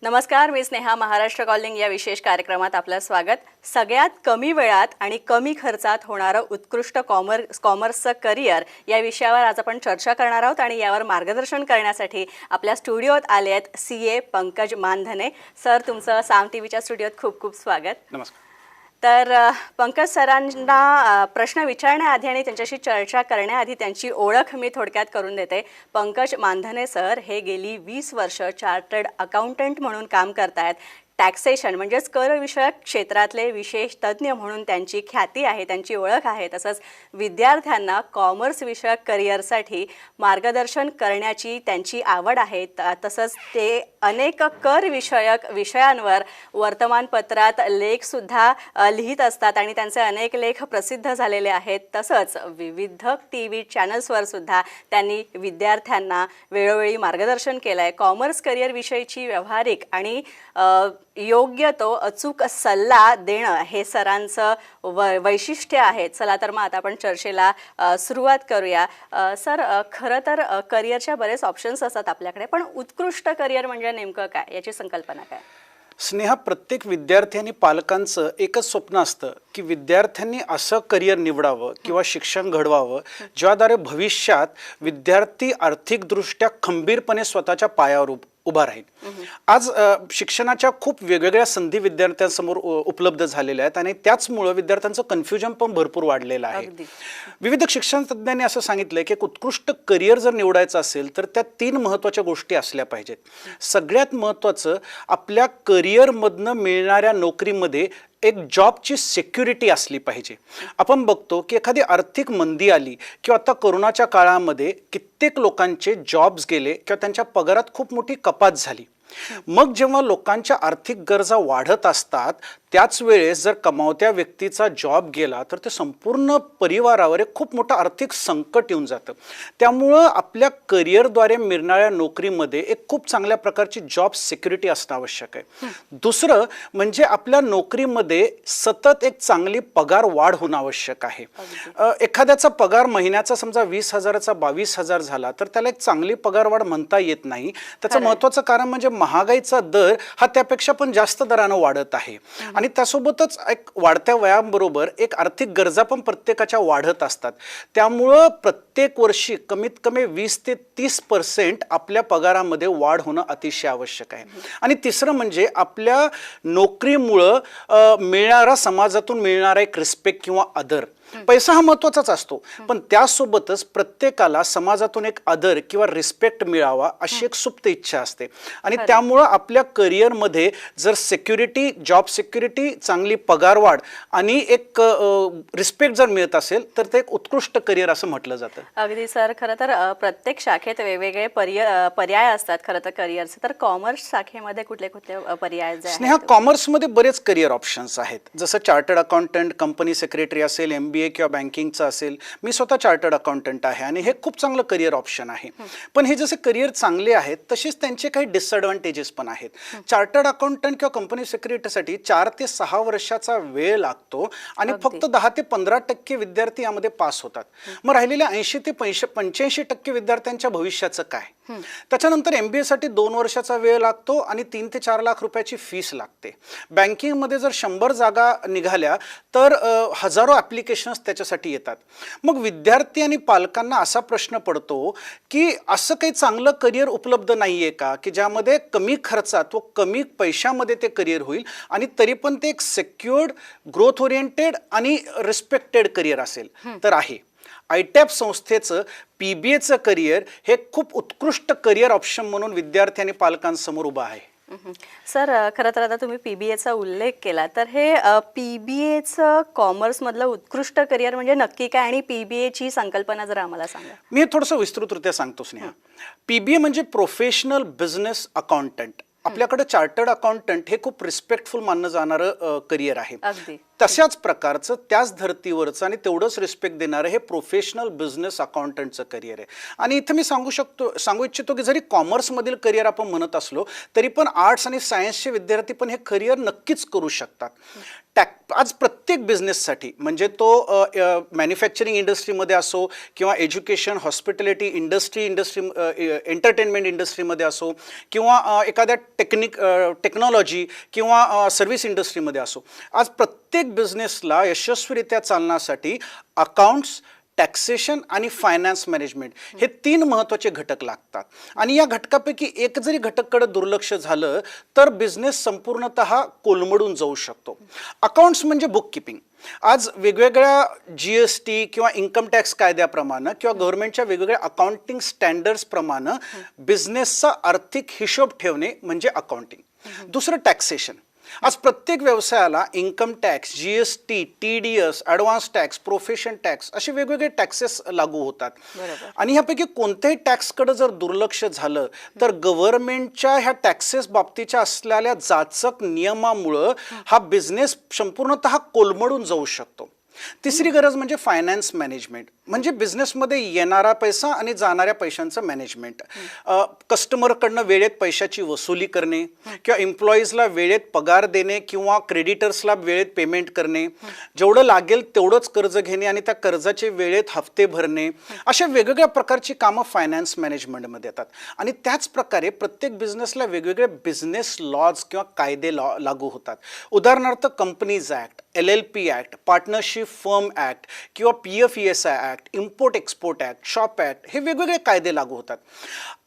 नमस्कार, मी स्नेहा. महाराष्ट्र कॉलिंग या विशेष कार्यक्रमात आपलं स्वागत. सगळ्यात कमी वेळात आणि कमी खर्चात होणारं उत्कृष्ट कॉमर्सचं करिअर या विषयावर आज आपण चर्चा करणार आहोत आणि यावर मार्गदर्शन करण्यासाठी आपल्या स्टुडिओत आले आहेत CA पंकज मानधने. सर, तुमचं साम टीव्हीच्या स्टुडिओत खूप खूप स्वागत. नमस्कार. तर पंकज सरांना प्रश्न विचारण्याआधी आणि त्यांच्याशी चर्चा करण्याआधी त्यांची ओळख मी थोडक्यात करून देते. पंकज मानधने सर हे गेली 20 वर्ष चार्टर्ड अकाउंटंट म्हणून काम करतायत. टॅक्सेशन म्हणजेच करविषयक क्षेत्रातले विशेष तज्ज्ञ म्हणून त्यांची ख्याती आहे, त्यांची ओळख आहे. तसंच विद्यार्थ्यांना कॉमर्स विषयक करिअरसाठी मार्गदर्शन करण्याची त्यांची आवड आहे. तसंच ते अनेक कर विषयक विषयांवर वर्तमानपत्रात लेखसुद्धा लिहित असतात आणि त्यांचे अनेक लेख प्रसिद्ध झालेले आहेत. तसंच विविध TV चॅनल्सवर सुद्धा त्यांनी विद्यार्थ्यांना वेळोवेळी मार्गदर्शन केलं आहे. कॉमर्स करिअरविषयीची व्यावहारिक आणि योग्य तो अचूक सल्ला देणं हे सरांचं वैशिष्ट्य आहे. चला तर मग आता आपण चर्चेला सुरुवात करूया. सर, खरं तर करिअरच्या बरेच ऑप्शन्स असतात आपल्याकडे, पण उत्कृष्ट करिअर म्हणजे नेमकं काय, याची संकल्पना काय? स्नेहा, प्रत्येक विद्यार्थी आणि पालकांचं एकच स्वप्न असतं की विद्यार्थ्यांनी असं करिअर निवडावं किंवा शिक्षण घडवावं ज्याद्वारे भविष्यात विद्यार्थी आर्थिकदृष्ट्या खंबीरपणे स्वतःच्या पायावर उभा राहील. आज शिक्षणाच्या खूप वेगवेगळ्या संधी विद्यार्थ्यांसमोर उपलब्ध झालेल्या आहेत आणि त्याचमुळे विद्यार्थ्यांचं कन्फ्युजन पण भरपूर वाढलेलं आहे. विविध शिक्षण तज्ज्ञांनी असं सांगितलंय की एक उत्कृष्ट करिअर जर निवडायचं असेल तर त्या 3 महत्त्वाच्या गोष्टी असल्या पाहिजेत. सगळ्यात महत्त्वाचं, आपल्या करिअरमधनं मिळणाऱ्या नोकरीमध्ये एक जॉबची सिक्युरिटी असली पाहिजे. आपण बघतो की एखादी आर्थिक मंदी आली किंवा आता कोरोनाच्या काळामध्ये कित्येक लोकांचे जॉब्स गेले किंवा त्यांच्या पगारात खूप मोठी कपात झाली. मग जेव्हा लोकांच्या आर्थिक गरजा वाढत असतात त्याच वेळेस जर कमावत्या व्यक्तीचा जॉब गेला तर ते संपूर्ण परिवारावर एक खूप मोठं आर्थिक संकट येऊन जातं. त्यामुळं आपल्या करिअरद्वारे मिळणाऱ्या नोकरीमध्ये एक खूप चांगल्या प्रकारची जॉब सिक्युरिटी असणं आवश्यक आहे. दुसरं म्हणजे आपल्या नोकरीमध्ये सतत एक चांगली पगार वाढ होणं आवश्यक आहे. एखाद्याचा पगार महिन्याचा समजा 20,000चा 22,000 झाला तर त्याला एक चांगली पगार वाढ म्हणता येत नाही. त्याचं महत्त्वाचं कारण म्हणजे महागाईचा दर हा त्यापेक्षा पण जास्त दरानं वाढत आहे आणि त्यासोबतच एक वाढत्या वयाबरोबर एक आर्थिक गरजा पण प्रत्येकाच्या वाढत असतात. त्यामुळं प्रत्येक वर्षी कमीत कमी 20 ते 30% आपल्या पगारामध्ये वाढ होणं अतिशय आवश्यक आहे. आणि तिसरं म्हणजे आपल्या नोकरीमुळं मिळणारा, समाजातून मिळणारा एक रिस्पेक्ट किंवा आदर. पैसा हा महत्त्वाचाच असतो, पण त्यासोबतच प्रत्येकाला समाजातून एक आदर किंवा रिस्पेक्ट मिळावा अशी एक सुप्त इच्छा असते. आणि त्यामुळं आपल्या करिअरमध्ये जर सिक्युरिटी, जॉब सिक्युरिटी, चांगली पगारवाढ आणि एक रिस्पेक्ट जर मिळत असेल तर ते एक उत्कृष्ट करिअर असं म्हटलं जातं. अगदी सर, खरं तर प्रत्येक शाखेत वेगवेगळे पर्याय असतात खरं तर करिअरचे. तर कॉमर्स शाखेमध्ये कुठले कुठले पर्याय? स्नेहा, कॉमर्समध्ये बरेच करिअर ऑप्शन्स आहेत. जसं चार्टर्ड अकाउंटंट, कंपनी सेक्रेटरी असेल, MBA किंवा बँकिंगचं असेल. मी स्वतः चार्टर्ड अकाउंटंट आहे आणि हे खूप चांगलं करिअर ऑप्शन आहे. पण हे जसे करिअर चांगले आहेत तसेच त्यांचे काही डिसएडव्हान्टेजेस पण आहेत. चार्टर्ड अकाउंटंट किंवा कंपनी सेक्रेटरीसाठी 4 ते 6 वर्षाचा वेळ लागतो आणि फक्त 10 ते 15% विद्यार्थी यामध्ये पास होतात. मग राहिलेल्या 80 ते 85% विद्यार्थ्यांच्या भविष्याचं काय? त्याच्यानंतर MBA साठी 2 वर्षाचा वेळ लागतो आणि 3 ते 4 लाख रुपयाची फीस लागते. बँकिंगमध्ये जर 100 जागा निघाल्या तर हजारो ॲप्लिकेशन्स त्याच्यासाठी येतात. मग विद्यार्थी आणि पालकांना असा प्रश्न पडतो की असं काही चांगलं करिअर उपलब्ध नाही आहे का की ज्यामध्ये कमी खर्चात व कमी पैशामध्ये ते करिअर होईल आणि तरी पण ते एक सेक्युअर्ड, ग्रोथ ओरिएंटेड आणि रिस्पेक्टेड करिअर असेल? तर आहे. ITAP संस्थेचं PBAचं करिअर हे खूप उत्कृष्ट करिअर ऑप्शन म्हणून विद्यार्थी आणि पालकांसमोर उभं आहे. सर, खरं तर आता तुम्ही PBAचा उल्लेख केला, तर हे PBAचं कॉमर्समधलं उत्कृष्ट करिअर म्हणजे नक्की काय आणि PBAची संकल्पना जरा आम्हाला सांगा. मी थोडंसं विस्तृतरित्या सांगतो स्नेहा. PBA म्हणजे प्रोफेशनल बिझनेस अकाउंटंट. आपल्याकडे चार्टर्ड अकाउंटंट हे खूप रिस्पेक्टफुल मानलं जाणारं करिअर आहे. तशाच प्रकारचं त्याच धर्तीवरचं आणि तेवढंच रिस्पेक्ट देणारं हे प्रोफेशनल बिझनेस अकाउंटंटचं करिअर आहे. आणि इथं मी सांगू इच्छितो की जरी कॉमर्समधील करिअर आपण म्हणत असलो तरी पण आर्ट्स आणि सायन्सचे विद्यार्थी पण हे करिअर नक्कीच करू शकतात. आज प्रत्येक बिझनेससाठी म्हणजे तो मॅन्युफॅक्चरिंग इंडस्ट्रीमध्ये असो किंवा एज्युकेशन हॉस्पिटॅलिटी इंडस्ट्री एंटरटेनमेंट इंडस्ट्रीमध्ये असो किंवा एखाद्या टेक्नॉलॉजी किंवा सर्व्हिस इंडस्ट्रीमध्ये असो, आज प्रत्येक बिझनेसला यशस्वीरित्या चालण्यासाठी अकाउंट्स, टॅक्सेशन आणि फायनान्स मॅनेजमेंट हे 3 महत्त्वाचे घटक लागतात. आणि या घटकापैकी एक जरी घटककडे दुर्लक्ष झालं तर बिझनेस संपूर्णतः कोलमडून जाऊ शकतो. अकाउंट्स म्हणजे बुक किपिंग. आज वेगवेगळ्या GST किंवा इन्कम टॅक्स कायद्याप्रमाणे किंवा गव्हर्नमेंटच्या वेगवेगळ्या अकाउंटिंग स्टँडर्ड्सप्रमाणे बिझनेसचा आर्थिक हिशोब ठेवणे म्हणजे अकाउंटिंग. दुसरं टॅक्सेशन. आज प्रत्येक व्यवसायाला income tax, GST, TDS, advance tax, profession tax असे वेगवेगळे टॅक्सेस लागू होतात. आणि ह्यापैकी कोणत्याही टॅक्सकडे जर दुर्लक्ष झालं तर गव्हर्नमेंटच्या ह्या टॅक्सेस बाबतीच्या असलेल्या जाचक नियमामुळं हा बिझनेस संपूर्णतः कोलमडून जाऊ शकतो. तिसरी गरज म्हणजे फायनान्स मॅनेजमेंट, म्हणजे बिझनेसमध्ये येणारा पैसा आणि जाणाऱ्या पैशांचं मॅनेजमेंट. कस्टमरकडनं वेळेत पैशाची वसुली करणे किंवा एम्प्लॉईजला वेळेत पगार देणे किंवा क्रेडिटर्सला वेळेत पेमेंट करणे, जेवढं लागेल तेवढंच कर्ज घेणे आणि त्या कर्जाचे वेळेत हप्ते भरणे, अशा वेगवेगळ्या प्रकारची कामं फायनान्स मॅनेजमेंटमध्ये येतात. आणि त्याच प्रकारे प्रत्येक बिझनेसला वेगवेगळे बिझनेस लॉज किंवा कायदे लागू होतात. उदाहरणार्थ companies act, LLP act, partnership firm act किंवा PFESI act, import export act, shop act हे वेगवेगळे कायदे लागू होतात.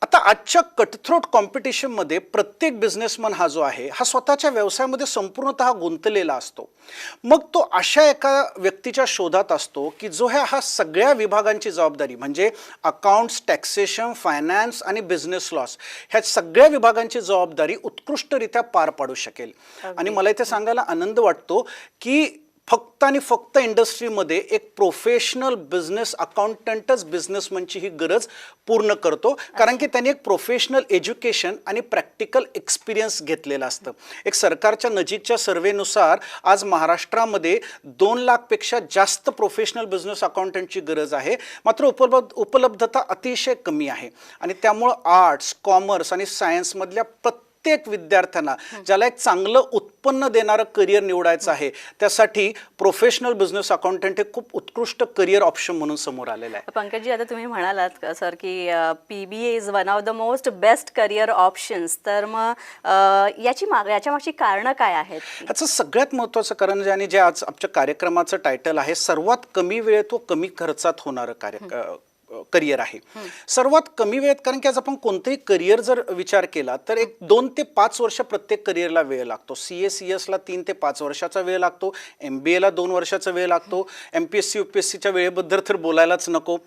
आता आजच्या कटथ्रोट कॉम्पिटिशनमध्ये प्रत्येक बिझनेसमन हा जो आहे हा स्वतःच्या व्यवसायामध्ये संपूर्णतः गुंतलेला असतो. मग तो अशा एका व्यक्तीच्या शोधात असतो की जो ह्या सगळ्या विभागांची जबाबदारी म्हणजे अकाउंट्स, टॅक्सेशन, फायनान्स आणि बिझनेस लॉस ह्या सगळ्या विभागांची जबाबदारी उत्कृष्टरित्या पार पाडू शकेल. आणि मला इथे सांगायला आनंद वाटतो की फक्त आणि फक्त इंडस्ट्रीमध्ये एक प्रोफेशनल बिझनेस अकाउंटंटच बिझनेसमनची ही गरज पूर्ण करतो, कारण की त्यांनी एक प्रोफेशनल एज्युकेशन आणि प्रॅक्टिकल एक्सपिरियन्स घेतलेला असतं. एक सरकारच्या नजीकच्या सर्वेनुसार आज महाराष्ट्रामध्ये 2 लाखपेक्षा जास्त प्रोफेशनल बिझनेस अकाउंटंटची गरज आहे, मात्र उपलब्धता अतिशय कमी आहे. आणि त्यामुळं आर्ट्स, कॉमर्स आणि सायन्समधल्या प्रत्येक विद्यार्थ्यांना ज्याला एक चांगलं उत्पन्न देणारं करिअर निवडायचं आहे त्यासाठी प्रोफेशनल बिझनेस अकाउंटंट हे खूप उत्कृष्ट करिअर ऑप्शन म्हणून समोर आलेलं आहे. पंकजजी, आता तुम्ही म्हणालात सर की PBA is one of the most best career options, तर मग याच्या मागची कारणं काय आहेत? ह्याचं सगळ्यात महत्त्वाचं कारण जे आणि जे आज आमच्या कार्यक्रमाचं टायटल आहे, सर्वात कमी वेळेत व कमी खर्चात होणारं करिअर आहे. सर्वात कमी वेळेत, कारण की आज आपण कोणतेही करिअर जर विचार केला तर एक 2 ते 5 वर्ष प्रत्येक करिअरला वेळ लागतो. CA-CS ला 3 ते 5 वर्षाचा वेळ लागतो, MBA ला 2 वर्षाचा वेळ लागतो, MPSC UPSCच्या वेळेबद्दल तर बोलायलाच नको.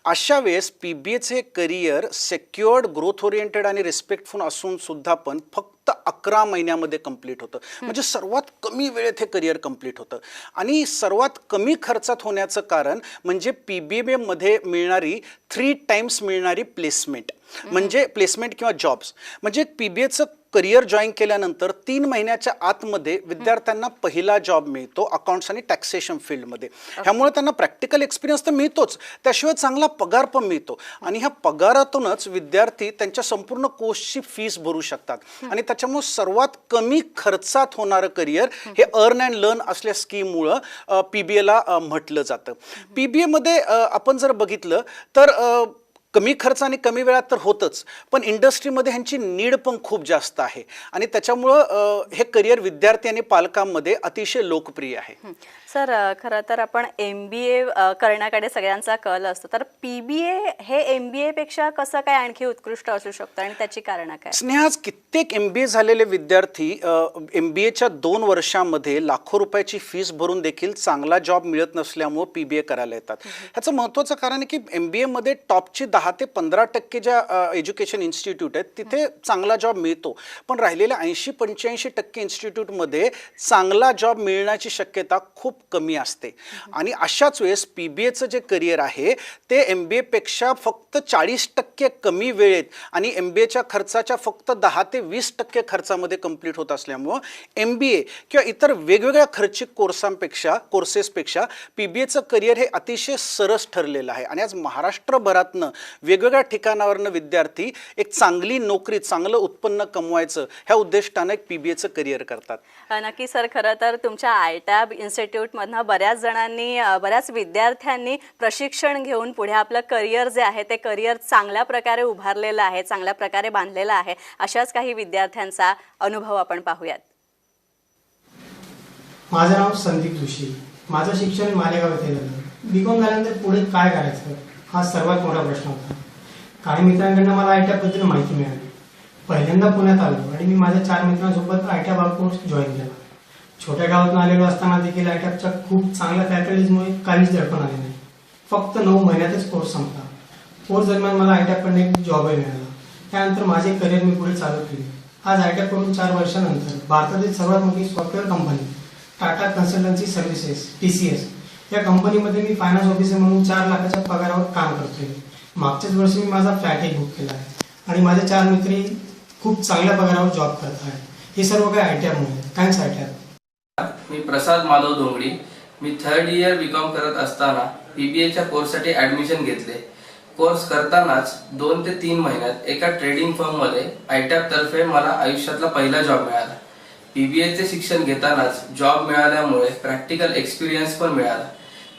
अशा वेळेस PBAचे करिअर सेक्युअर्ड, ग्रोथ ओरिएंटेड आणि रिस्पेक्टफुल असून सुद्धा पण फक्त 11 महिन्यामध्ये कंप्लीट होतं. म्हणजे सर्वात कमी वेळेत हे करिअर कंप्लीट होतं. आणि सर्वात कमी खर्चात होण्याचं कारण म्हणजे PBA मध्ये मिळणारी 3 टाइम्स मिळणारी प्लेसमेंट, म्हणजे प्लेसमेंट किंवा जॉब्स. म्हणजे PBAचं करिअर जॉईन केल्यानंतर 3 महिन्याच्या आतमध्ये विद्यार्थ्यांना पहिला जॉब मिळतो अकाउंट्स आणि टॅक्सेशन फील्डमध्ये. ह्यामुळे त्यांना प्रॅक्टिकल एक्सपिरियन्स तर मिळतोच, त्याशिवाय चांगला पगार पण मिळतो. आणि ह्या पगारातूनच विद्यार्थी त्यांच्या संपूर्ण कोर्सची फीस भरू शकतात. आणि त्याच्यामुळे सर्वात कमी खर्चात होणारं करिअर हे अर्न अँड लर्न असल्या स्कीममुळं PBAला म्हटलं जातं. PBAमध्ये आपण जर बघितलं तर कमी खर्च आणि कमी वेळात तर होतच, पण इंडस्ट्रीमध्ये ह्यांची नीड पण खूप जास्त आहे. आणि त्याच्यामुळं हे करिअर विद्यार्थी आणि पालकांमध्ये अतिशय लोकप्रिय आहे. सर, खरं तर आपण MBA करण्याकडे सगळ्यांचा कल असतो, तर PBA हे MBA पेक्षा कसं काय आणखी उत्कृष्ट असू शकतं आणि त्याची कारणं काय? स्नेहाज, कित्येक MBA झालेले विद्यार्थी MBAच्या 2 वर्षामध्ये लाखो रुपयाची फीस भरून देखील चांगला जॉब मिळत नसल्यामुळे PBA करायला येतात. ह्याचं महत्त्वाचं कारण आहे की MBAमध्ये टॉपची 10 ते 15% ज्या एज्युकेशन इन्स्टिट्यूट आहेत तिथे चांगला जॉब मिळतो, पण राहिलेल्या 80-85% इन्स्टिट्यूटमध्ये चांगला जॉब मिळण्याची शक्यता खूप कमी असते आणि अशाच वेळेस PBAचं जे करिअर आहे ते MBA पेक्षा फक्त 40% कमी वेळेत आणि MBAच्या खर्चाच्या फक्त 10 ते 20% खर्चामध्ये कंप्लीट होत असल्यामुळं MBA किंवा इतर वेगवेगळ्या खर्चिक कोर्सेसपेक्षा PBAचं करिअर हे अतिशय सरस ठरलेलं आहे आणि आज महाराष्ट्रभरातनं वेगवेगळ्या ठिकाणावरनं विद्यार्थी एक चांगली नोकरी चांगलं उत्पन्न कमवायचं ह्या उद्दिष्टानं एक PBAचं करिअर करतात. नक्की सर, खरं तर तुमच्या आयटॅब इन्स्टिट्यूटमधनं बऱ्याच विद्यार्थ्यांनी प्रशिक्षण घेऊन पुढे आपलं करिअर जे आहे ते करिअर चांगल्या प्रकारे उभारलेलं आहे, चांगल्या प्रकारे बांधलेलं आहे. अशाच काही विद्यार्थ्यांचा अनुभव आपण पाहूयात. माझं नाव संदीप जोशी. माझं शिक्षण मालेगाव येथे झालं. BCom झाल्यानंतर पुढे काय करायचं हा सर्वात मोठा प्रश्न होता. काही मित्रांकडून मला आयटॅब बद्दल माहिती मिळाली. पहिल्यांदा पुण्यात आलो आणि मी माझ्या 4 मित्रांसोबत आयटॅब हा कोर्स जॉईन केला. छोट्या गावातून आलेलो असताना देखील आयटॅबच्या खूप चांगल्या फॅकल्टीजमुळे काहीच दडपण आले नाही. फक्त 9 महिन्यातच कोर्स संपला. कोर्स दरम्यान मला आयटॅबकडून एक जॉबही मिळाला. त्यानंतर माझे करिअर मी पुढे चालू केले. आज आयटॅबकडून 4 वर्षानंतर भारतातील सर्वात मोठी software company Tata consultancy services TCS या कंपनीमध्ये मी फायनान्स ऑफिसर म्हणून 4 लाखाच्या पगारावर काम करतोय. मागच्याच वर्षी मी माझा फ्लॅटही बुक केला आहे आणि माझे 4 मित्र खूप चांगल्या पगारावर जॉब करत आहेत. हे सर्व काही आयटॅबमुळे. थँक्स आयटॅब. मी प्रसाद माधव डोंगरी. मी 3rd इयर BCom करत असताना PBAच्या कोर्ससाठी ऍडमिशन घेतले. कोर्स करतानाच 2 ते 3 महिन्यात एका ट्रेडिंग फर्ममध्ये आयटॅब तर्फे मला आयुष्यातला पहिला जॉब मिळाला. PBAचे शिक्षण घेतानाच जॉब मिळाल्यामुळे प्रॅक्टिकल एक्सपिरियन्स पण मिळाला.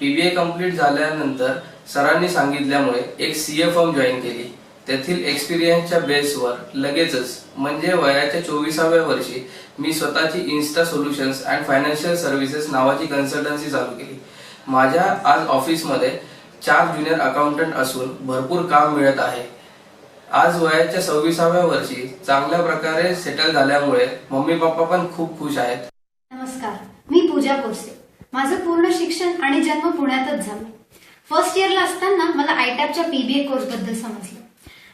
PBA कंप्लीट झाल्यानंतर सरांनी सांगितल्यामुळे एक CA फर्म जॉईन केली. तेथील एक्सपिरियन्सच्या बेसवर लगेचच म्हणजे वयाच्या 24व्या वर्षी मी स्वतःची Insta solutions and financial services नावाची कन्सल्टन्सी चालू केली. माझ्या आज ऑफिसमध्ये 4 ज्युनियर अकाउंटंट असून भरपूर काम मिळत आहे. आज वयाच्या 26व्या वर्षी चांगल्या प्रकारे सेटल झाल्यामुळे मम्मी पप्पा पण खूप खुश आहेत. नमस्कार, मी पूजा कोरसे. माझं पूर्ण शिक्षण आणि जन्म पुण्यातच झालं. फर्स्ट इयरला असताना मला आयटॅबच्या PBA कोर्स बद्दल समजलं.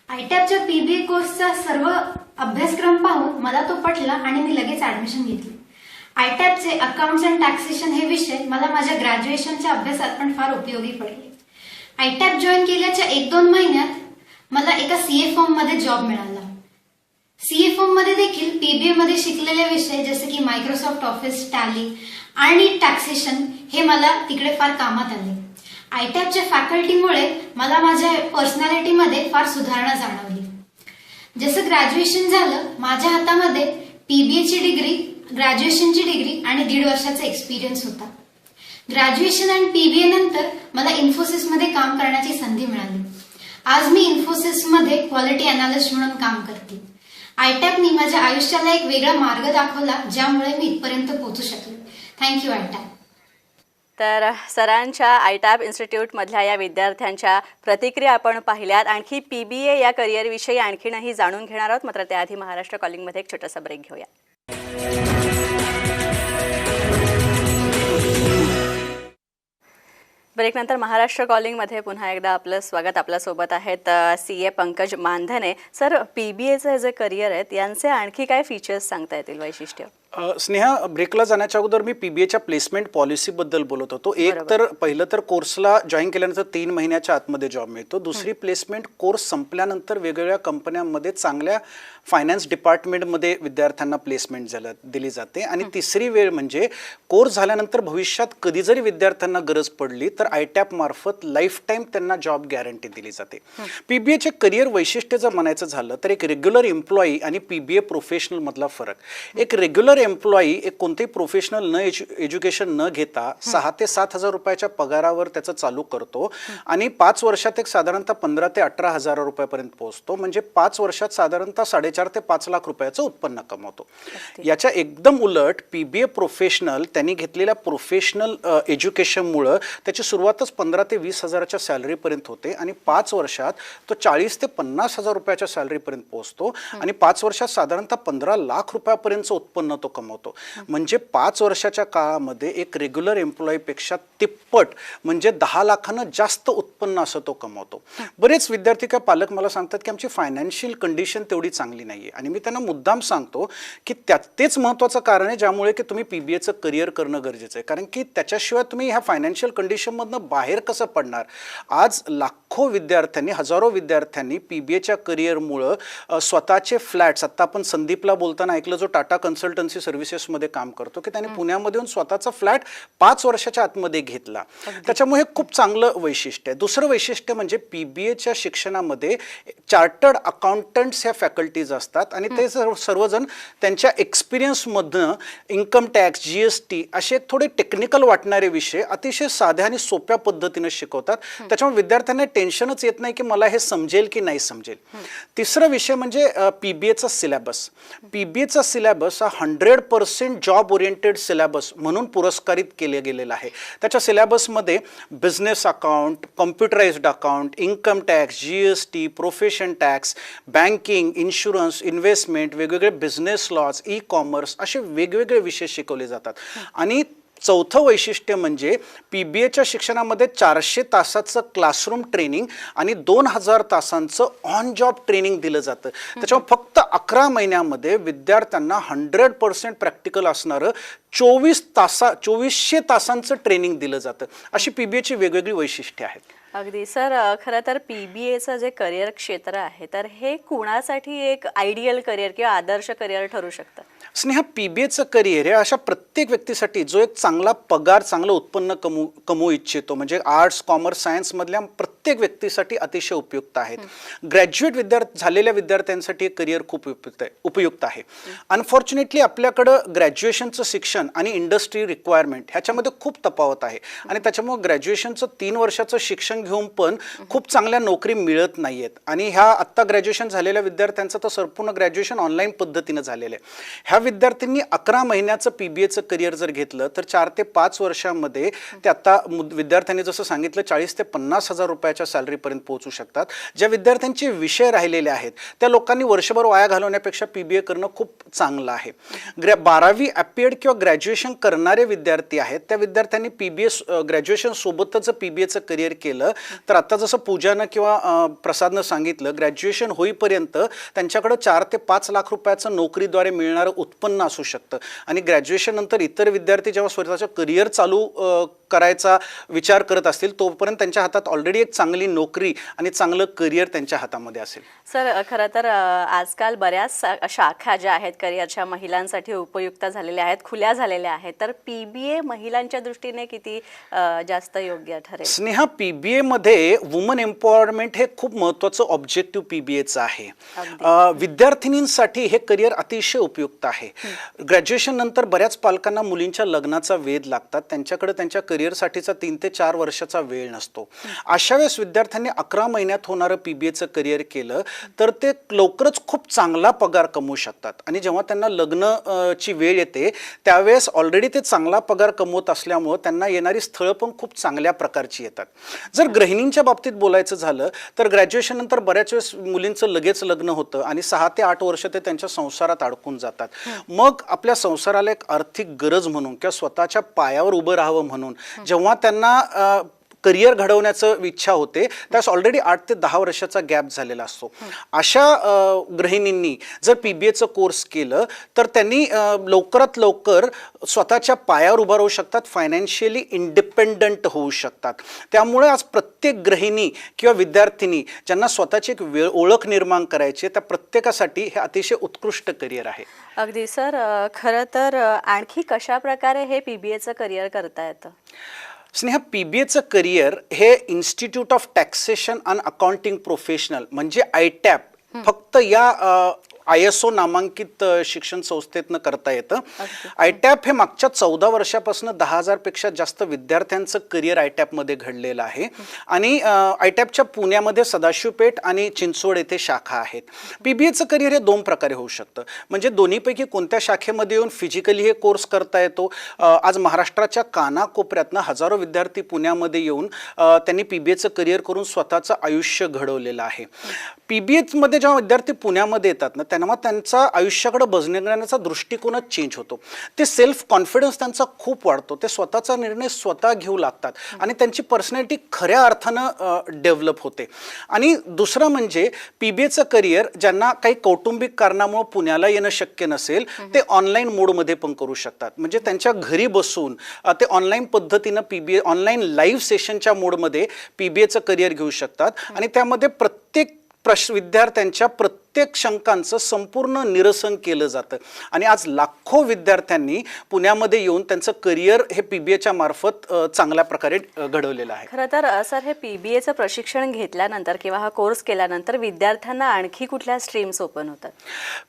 आयटॅबच्या PBA कोर्सचा सर्व अभ्यासक्रम पाहून मला तो पटला आणि मी लगेच ऍडमिशन घेतली. आयटॅबचे अकाउंट्स अँड टॅक्सेशन हे विषय मला माझ्या ग्रॅज्युएशनच्या अभ्यासात पण फार उपयोगी पडले. आयटॅब जॉईन केल्याच्या 1-2 महिन्यात मला एका CA फर्म मध्ये जॉब मिळाला. CA फर्म मध्ये देखील PBA मध्ये शिकलेले विषय जसे की मायक्रोसॉफ्ट ऑफिस, टॅली आणि टॅक्सेशन हे मला तिकडे फार कामात आले. आयटॅबच्या फॅकल्टीमुळे मला माझ्या पर्सनॅलिटीमध्ये फार सुधारणा जाणवली. जसं ग्रॅज्युएशन झालं, माझ्या हातामध्ये PBAची डिग्री, ग्रॅज्युएशनची डिग्री आणि 1.5 वर्षाचा एक्सपिरियन्स होता. ग्रॅज्युएशन आणि PBA नंतर मला इन्फोसिसमध्ये काम करण्याची संधी मिळाली. आज मी इन्फोसिसमध्ये क्वालिटी अनालिस्ट म्हणून काम करते. आयटॅबनी माझ्या आयुष्याला एक वेगळा मार्ग दाखवला ज्यामुळे मी इथपर्यंत पोहोचू शकले. थँक्यू आयटॅब. तर सरांच्या आयटॅब इन्स्टिट्यूटमधल्या या विद्यार्थ्यांच्या प्रतिक्रिया आपण पाहिल्यात. आणखी PBA या करिअरविषयी आणखीनही जाणून घेणार आहोत. मात्र त्याआधी महाराष्ट्र कॉलिंगमध्ये एक छोटासा ब्रेक घेऊया. ब्रेकनंतर महाराष्ट्र कॉलिंगमध्ये पुन्हा एकदा आपलं स्वागत. आपल्यासोबत आहेत CA पंकज मानधने. सर, PBAचं जे करिअर आहेत यांचे आणखी काय फीचर्स सांगता येतील, वैशिष्ट्य? स्नेहा, ब्रेकला जाण्याच्या अगोदर मी PBAच्या प्लेसमेंट पॉलिसीबद्दल बोलत होतो. पहिलं तर कोर्सला जॉईन केल्यानंतर 3 महिन्याच्या आतमध्ये जॉब मिळतो. दुसरी प्लेसमेंट कोर्स संपल्यानंतर वेगवेगळ्या कंपन्यांमध्ये चांगल्या फायनान्स डिपार्टमेंटमध्ये विद्यार्थ्यांना प्लेसमेंट दिली जाते. आणि तिसरी वेळ म्हणजे कोर्स झाल्यानंतर भविष्यात कधी जरी विद्यार्थ्यांना गरज पडली तर आयटॅब मार्फत लाईफ टाईम त्यांना जॉब गॅरंटी दिली जाते. PBAचे करिअर वैशिष्ट्य जर म्हणायचं झालं तर एक रेग्युलर एम्प्लॉई आणि PBA प्रोफेशनल मधला फरक. एक रेग्युलर एम्प्लॉई एक कोणतेही प्रोफेशनल एज्युकेशन न घेता 6 ते 7 हजार रुपयाच्या पगारावर त्याचं चालू करतो आणि 5 वर्षात एक साधारणतः 15 ते 18 हजार रुपयापर्यंत पोहोचतो. म्हणजे 5 वर्षात साधारणतः 4.5 ते 5 लाख रुपयाचं उत्पन्न कमवतो. याच्या एकदम उलट PBA प्रोफेशनल त्यांनी घेतलेल्या प्रोफेशनल एज्युकेशनमुळं त्याची सुरुवातच 15 ते 20 हजाराच्या सॅलरीपर्यंत होते आणि 5 वर्षात तो 40 ते 50 हजार रुपयाच्या सॅलरीपर्यंत पोहोचतो आणि 5 वर्षात साधारणतः 15 लाख रुपयापर्यंतचं उत्पन्न तो कमवतो. म्हणजे 5 वर्षाच्या काळामध्ये एक रेग्युलर एम्प्लॉईपेक्षा तिप्पट म्हणजे 10 लाखानं जास्त उत्पन्न असं तो कमवतो. बरेच विद्यार्थी किंवा पालक मला सांगतात की आमची फायनान्शियल कंडिशन तेवढी चांगली नाही आहे, आणि मी त्यांना मुद्दाम सांगतो की तेच महत्त्वाचं कारण आहे ज्यामुळे की तुम्ही PBAचं करिअर करणं गरजेचं आहे. कारण की त्याच्याशिवाय तुम्ही ह्या फायनान्शियल कंडिशनमधनं बाहेर कसं पडणार. आज लाखो विद्यार्थ्यांनी, हजारो विद्यार्थ्यांनी PBAच्या करिअरमुळं स्वतःचे फ्लॅट्स, आत्ता आपण संदीपला बोलताना ऐकलं जो टाटा कन्सल्टन्सी सर्व्हिसेसमध्ये काम करतो, की त्याने पुण्यामध्ये येऊन स्वतःचा फ्लॅट 5 वर्षाच्या आतमध्ये घेतला. त्याच्यामुळे हे खूप चांगलं वैशिष्ट्य आहे. दुसरं वैशिष्ट्य म्हणजे PBAच्या शिक्षणामध्ये चार्टर्ड अकाउंटंट्स ह्या फॅकल्टीज असतात, आणि ते सर्वजण त्यांच्या एक्सपिरियन्समधनं इन्कम टॅक्स, GST असे थोडे टेक्निकल वाटणारे विषय अतिशय साध्या आणि सोप्या पद्धतीनं शिकवतात. त्याच्यामुळे विद्यार्थ्यांना टेन्शनच येत नाही की मला हे समजेल की नाही समजेल. तिसरा विषय म्हणजे PBAचा सिलेबस. PBAचा सिलेबस हा 100% जॉब ओरिएंटेड सिलेबस म्हणून पुरस्कारित केले गेलेला आहे. त्याच्या सिलेबसमध्ये business account, computerised account, income tax, GST, profession tax, banking, insurance, investment, वेगवेगळे बिझनेस लॉज, ई-कॉमर्स असे वेगवेगळे विषय शिकवले जातात. आणि चौथं वैशिष्ट्य म्हणजे PBAच्या शिक्षणामध्ये 400 तासाचं क्लासरूम ट्रेनिंग आणि 2000 तासांचं ऑन जॉब ट्रेनिंग दिलं जातं. त्याच्यामुळे फक्त 11 महिन्यामध्ये विद्यार्थ्यांना 100% प्रॅक्टिकल असणारं 2400 तासांचं ट्रेनिंग दिलं जातं. अशी PBAची वेगवेगळी वैशिष्ट्ये आहेत. अगदी सर, खरं तर PBAचं जे करिअर क्षेत्र आहे तर हे कुणासाठी एक आयडियल करिअर किंवा आदर्श करिअर ठरू शकतं? स्नेहा, PBAचं करिअर हे अशा प्रत्येक व्यक्तीसाठी जो एक चांगला पगार, चांगलं उत्पन्न कमवू इच्छितो, म्हणजे आर्ट्स, कॉमर्स, सायन्समधल्या प्रत्येक व्यक्तीसाठी अतिशय उपयुक्त आहेत. ग्रॅज्युएट झालेल्या विद्यार्थ्यांसाठी हे करिअर खूप उपयुक्त आहे. अनफॉर्च्युनेटली आपल्याकडं ग्रॅज्युएशनचं शिक्षण आणि इंडस्ट्री रिक्वायरमेंट ह्याच्यामध्ये खूप तफावत आहे, आणि त्याच्यामुळे ग्रॅज्युएशनचं 3 वर्षाचं शिक्षण घेऊन पण खूप चांगल्या नोकरी मिळत नाही आहेत. आणि ह्या आत्ता ग्रॅज्युएशन झालेल्या विद्यार्थ्यांचं तर संपूर्ण ग्रॅज्युएशन ऑनलाईन पद्धतीनं झालेलं आहे. ह्या विद्यार्थ्यांनी 11 महिन्याचं PBAचं करिअर जर घेतलं तर 4 ते 5 वर्षामध्ये ते आता विद्यार्थ्यांनी जसं सांगितलं 40 ते 50 हजार रुपयाच्या सॅलरीपर्यंत पोहोचू शकतात. ज्या विद्यार्थ्यांचे विषय राहिलेले आहेत त्या लोकांनी वर्षभर वाया घालवण्यापेक्षा PBA करणं खूप चांगलं आहे. 12वी ॲपियर्ड किंवा ग्रॅज्युएशन करणारे विद्यार्थी आहेत त्या विद्यार्थ्यांनी PBA ग्रॅज्युएशन सोबतच जर PBAचं करिअर केलं तर आता जसं पूजानं किंवा प्रसादनं सांगितलं, ग्रॅज्युएशन होईपर्यंत त्यांच्याकडं 4 ते 5 लाख रुपयाचं नोकरीद्वारे मिळणारं उत्पन्न असू शकतं. आणि ग्रॅज्युएशन नंतर इतर विद्यार्थी जेव्हा स्वतःचं करिअर चालू करायचा विचार करत असतील तोपर्यंत त्यांच्या हातात ऑलरेडी एक चांगली नोकरी आणि चांगलं करिअर त्यांच्या हातामध्ये असेल. सर, खरं तर आजकाल बऱ्याच शाखा ज्या आहेत करिअरच्या महिलांसाठी उपयुक्त झालेल्या आहेत, खुल्या झालेल्या आहेत, तर PBA महिलांच्या दृष्टीने किती जास्त योग्य ठरेल? स्नेहा, PBAमध्ये वुमन एम्पॉवरमेंट हे खूप महत्त्वाचं ऑब्जेक्टिव्ह PBAचं आहे. विद्यार्थिनींसाठी हे करिअर अतिशय उपयुक्त आहे. ग्रॅज्युएशन नंतर बऱ्याच पालकांना मुलींच्या लग्नाचा वेध लागतात, त्यांच्याकडे त्यांच्या करिअरसाठीचा 3 ते 4 वर्षाचा वेळ नसतो. अशा वेळेस विद्यार्थ्यांनी 11 महिन्यात होणारं PBAचं करिअर केलं तर ते लवकरच खूप चांगला पगार कमवू शकतात. आणि जेव्हा त्यांना लग्नाची वेळ येते त्यावेळेस ऑलरेडी ते चांगला पगार कमवत असल्यामुळं त्यांना येणारी स्थळं पण खूप चांगल्या प्रकारची येतात. जर गृहिणींच्या बाबतीत बोलायचं झालं तर ग्रॅज्युएशन नंतर बऱ्याच वेळेस मुलींचं लगेच लग्न होतं आणि 6 ते 8 वर्ष ते त्यांच्या संसारात अडकून जातात. मग आपल्या संसाराला एक आर्थिक गरज म्हणून किंवा स्वतःच्या पायावर उभं राहावं म्हणून जेव्हा त्यांना करिअर घडवण्याचं इच्छा होते त्यास ऑलरेडी 8 ते 10 वर्षाचा गॅप झालेला असतो. अशा गृहिणींनी जर PBAचं कोर्स केलं तर त्यांनी लवकरात लवकर स्वतःच्या पायावर उभं राहू शकतात, फायनान्शियली इंडिपेंडंट होऊ शकतात. त्यामुळे आज प्रत्येक गृहिणी किंवा विद्यार्थिनी ज्यांना स्वतःची एक ओळख निर्माण करायची त्या प्रत्येकासाठी हे अतिशय उत्कृष्ट करिअर आहे. अगदी सर, खरं तर आणखी कशा प्रकारे हे PBAचं करिअर करता येतं? स्नेहा, PBAचं करिअर हे institute of taxation and accounting professional म्हणजे ITAP फक्त या ISO नामांकित शिक्षण संस्थेतनं करता येतं. ITAP हे मागच्या 14 वर्षापासून 10,000 पेक्षा जास्त विद्यार्थ्यांचं करिअर ITAP मध्ये घडलेलं आहे. आणि ITAPच्या पुण्यामध्ये सदाशिवपेठ आणि चिंचवड येथे शाखा आहेत. PBAचं करिअर हे 2 प्रकारे होऊ शकतं, म्हणजे दोन्हीपैकी कोणत्या शाखेमध्ये येऊन फिजिकली हे कोर्स करता येतो. आज महाराष्ट्राच्या कानाकोपऱ्यातनं हजारो विद्यार्थी पुण्यामध्ये येऊन त्यांनी PBAचं करिअर करून स्वतःचं आयुष्य घडवलेलं आहे. PBAमध्ये जेव्हा विद्यार्थी पुण्यामध्ये येतात ना तेव्हा त्यांचा आयुष्याकडे बघण्याचा दृष्टिकोनच चेंज होतो. ते सेल्फ कॉन्फिडन्स त्यांचा खूप वाढतो. ते स्वतःचा निर्णय स्वतः घेऊ लागतात आणि त्यांची पर्सनॅलिटी खऱ्या अर्थानं डेव्हलप होते. आणि दुसरं म्हणजे PBAचं करिअर ज्यांना काही कौटुंबिक कारणामुळे पुण्याला येणं शक्य नसेल ते ऑनलाईन मोडमध्ये पण करू शकतात. म्हणजे त्यांच्या घरी बसून ते ऑनलाईन पद्धतीनं PBA ऑनलाईन लाईव्ह सेशनच्या मोडमध्ये PBAचं करिअर घेऊ शकतात आणि त्यामध्ये प्रत्येक विद्यार्थ्यांच्या प्रत्येक शंकांचं संपूर्ण निरसन केलं जातं. आणि आज लाखो विद्यार्थ्यांनी पुण्यामध्ये येऊन त्यांचं करिअर हे PBAच्या मार्फत चांगल्या प्रकारे घडवलेलं आहे. खरं तर सर हे PBAचं प्रशिक्षण घेतल्यानंतर किंवा हा कोर्स केल्यानंतर विद्यार्थ्यांना आणखी कुठल्या स्ट्रीम्स ओपन होतात?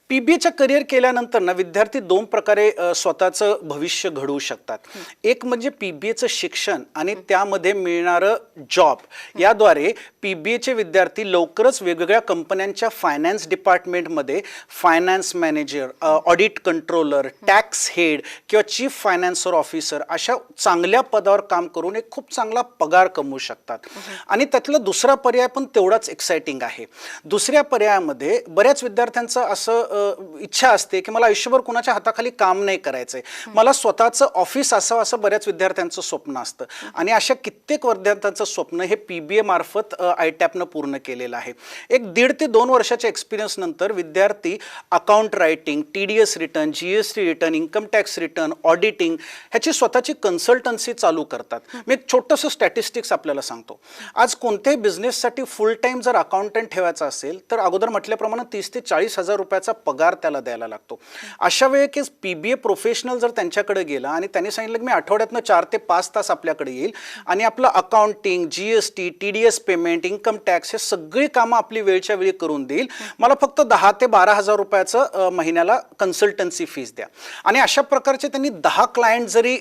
PBAचं करिअर केल्यानंतर ना विद्यार्थी दोन प्रकारे स्वतःचं भविष्य घडवू शकतात. एक म्हणजे PBAचं शिक्षण आणि त्यामध्ये मिळणारं जॉब. याद्वारे PBAचे विद्यार्थी लवकरच वेगवेगळ्या कंपन्यांच्या फायनान्स डिपार्टमेंटमध्ये finance manager, audit controller, tax head किंवा चीफ फायनान्सर ऑफिसर अशा चांगल्या पदावर काम करून एक खूप चांगला पगार कमवू शकतात. आणि त्यातला दुसरा पर्याय पण तेवढाच एक्साइटिंग आहे. दुसऱ्या पर्यायामध्ये बऱ्याच विद्यार्थ्यांचं असं इच्छा असते की मला आयुष्यभर कुणाच्या हाताखाली काम नाही करायचंय, मला स्वतःचं ऑफिस असावं असं बऱ्याच विद्यार्थ्यांचं स्वप्न असतं. आणि अशा कित्येक विद्यार्थ्यांचं स्वप्न हे PBA मार्फत ITAPनं पूर्ण केलेलं आहे. एक 1.5 ते 2 वर्षाच्या एक्सपिरियन्स नंतर विद्यार्थी account writing, TDS return, GST return, income tax return, auditing ह्याची स्वतःची कन्सल्टन्सी चालू करतात. मी एक छोटंसं स्टॅटिस्टिक्स आपल्याला सांगतो. आज कोणत्याही बिझनेससाठी फुल टाईम जर अकाउंटंट ठेवायचा असेल तर अगोदर म्हटल्याप्रमाणे 30 ते 40 हजार रुपयाचा पगार त्याला द्यायला लागतो. अशा वेळी की PBA प्रोफेशनल जर त्यांच्याकडे गेला आणि त्यांनी सांगितलं की मी आठवड्यातनं 4 ते 5 तास आपल्याकडे येईल आणि आपलं accounting, GST, TDS payment, income tax हे सगळी कामं आपली वेळच्या वेळी करून देईल, मला फक्त 10 ते 12 हजार रुपयाचं महिन्याला कन्सल्टन्सी फीस द्या. आणि अशा प्रकारचे त्यांनी 10 क्लायंट जरी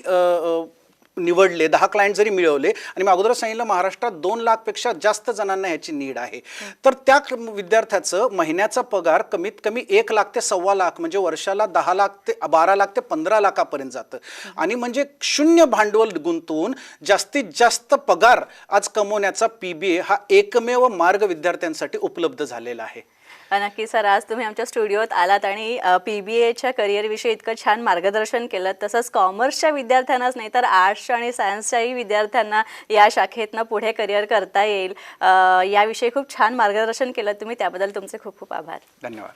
निवडले, 10 क्लायंट जरी मिळवले आणि मी अगोदर सांगितलं महाराष्ट्रात 2 लाखपेक्षा जास्त जणांना ह्याची नीड आहे, तर त्या विद्यार्थ्याचं महिन्याचा पगार कमीत कमी 1 लाख ते 1.25 लाख म्हणजे वर्षाला 10 लाख ते 12 लाख ते 15 लाखापर्यंत जातं. आणि म्हणजे शून्य भांडवल गुंतवून जास्तीत जास्त पगार आज कमवण्याचा PBA हा एकमेव मार्ग विद्यार्थ्यांसाठी उपलब्ध झालेला आहे. नक्की सर, आज तुम्ही आमच्या स्टुडिओत आलात आणि PBAच्या करिअरविषयी इतकं छान मार्गदर्शन केलं. तसंच कॉमर्सच्या विद्यार्थ्यांनाच नाही तर आर्ट्सच्या आणि सायन्सच्याही विद्यार्थ्यांना या शाखेतनं पुढे करिअर करता येईल याविषयी खूप छान मार्गदर्शन केलं तुम्ही. त्याबद्दल तुमचे खूप खूप आभार. धन्यवाद.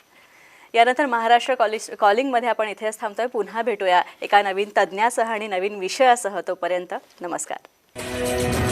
यानंतर महाराष्ट्र कॉलिंगमध्ये आपण इथेच थांबतोय. पुन्हा भेटूया एका नवीन तज्ज्ञासह आणि नवीन विषयासह. तोपर्यंत नमस्कार.